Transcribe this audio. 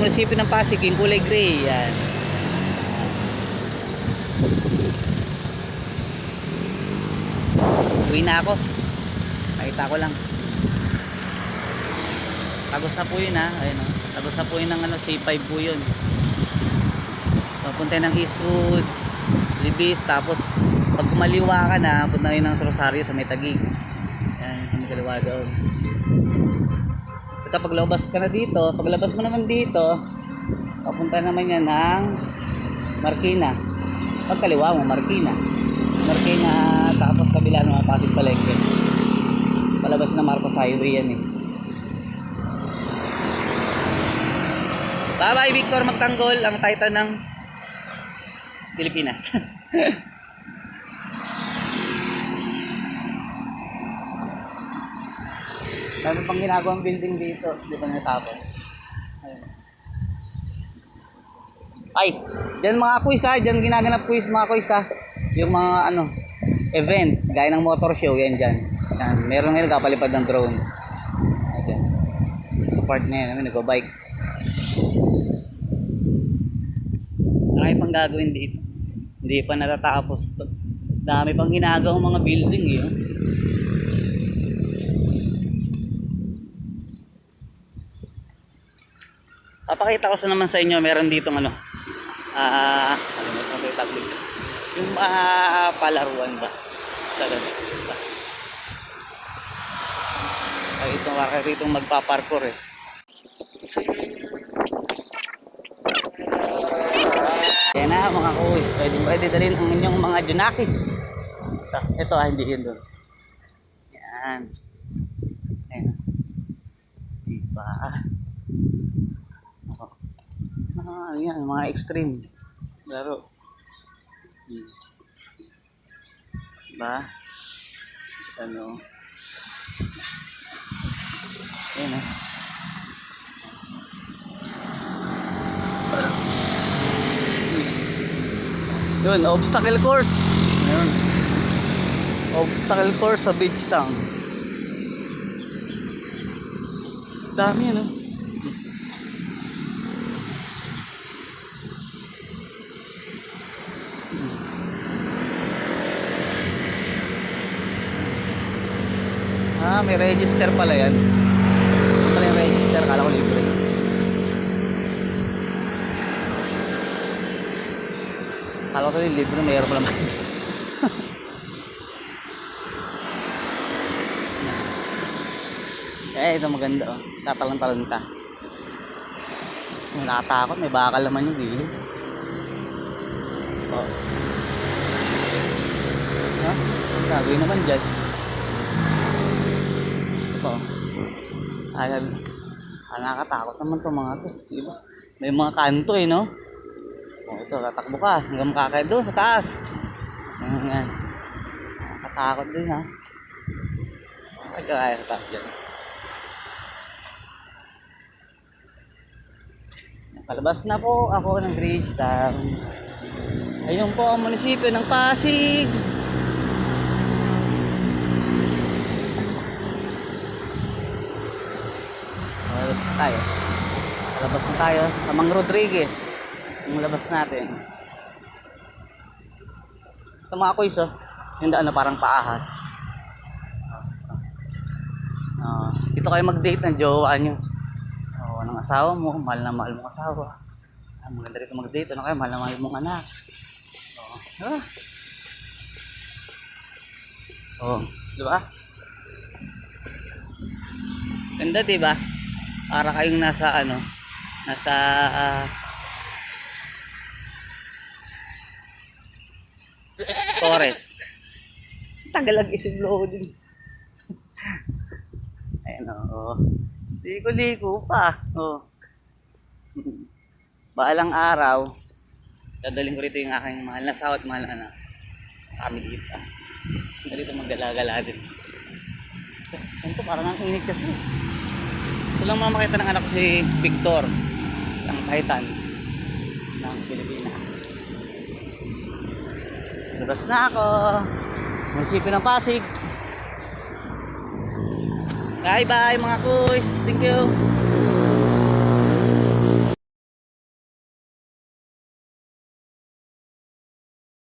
munisipyo ng Pasig, yung kulay gray. Yan. Uwi na ako. Nakita ko lang. Tagos na po yun ha. Ayun, no? Tagos na po yun ng ano, C5 po yun. Papunta ng Eastwood, Libis, tapos pag kumaliwa ka na, punta yun ng Rosario sa may Taguig. Yan, sa may kaliwa doon. Ito, paglabas ka na dito, paglabas mo naman dito, papunta naman yan ng Marikina. Pagkaliwa mo, Marikina, tapos kabila ng Pasig Palengke. Palabas na Marcos Highway yan eh. Bye bye Victor Magtanggol, ang Titan ng Pilipinas. Dami pang ginagawang building dito, di ba natapos? Ayun. Ay, dyan mga quiz ha, dyan ginaganap quiz mga quiz ha. Yung mga ano, event, gaya ng motor show, yan dyan. Yan. Meron ngayon nagpapalipad ng drone. Ayan. Part na yan, nag-bike. Marami pang gagawin dito. Hindi pa natatapos. Dami pang ginagawang mga building eh. Oh. Papakita ko sa naman sa inyo, meron dito ano. Yung palaruan ba? Talaga. Ay, itong magpaparkour eh. Kaya na mga kuwis, pwede dalhin ang inyong mga junakis. Ito hindi yun doon. Yan. Ayan. Diba? Yan, mga extreme. Laro. Diba? Ano? Ayan eh. Yun, obstacle course. Ayun. Obstacle course sa beach town. Dami ano. May register pala yan. Pala yung register, kala ko libre. Kala ko yung libre, mayroon pa naman. Ito maganda oh. Tatalon-talon ka. Nakatakot, may bakal naman yung gilid. Oh. Ha? Gagawin naman dyan. Ito. Ayan. Nakakatakot naman itong mga ito. Diba? May mga kanto eh, no? Oh, ito, tatakbo ka. Hanggang makakaya doon sa taas. Ayan. Nakakatakot din, ha? Ay, kaya sa taas dyan. Palabas na po ako ng Bridge Town. Ayun po ang munisipyo ng Pasig. Palabas na tayo sa Mang Rodriguez. Yung labas natin. Ito mga kuys oh. Yung daan na parang paahas. Dito kayo mag-date ng jowa nyo. Ng asawa mo, mahal na mahal mong asawa. Maganda rito mag-date, ano kayo, mahal na mahal mong anak. Diba? Ganda diba? Para kayong nasa ano, nasa forest. Tagal lang isip loading. Ayan o. Liko-liko pa. Oh. Balang araw, dadaling ko rito yung aking mahal na asawa at mahal na anak. Kami dito. Dito maggala-gala din. Ito parang ang init kasi. So lang mga makita ng anak ko si Victor, ang Titan ng Pilipinas. Labas na ako. Munisipyo ng Pasig. Bye bye mga kuys. Thank you.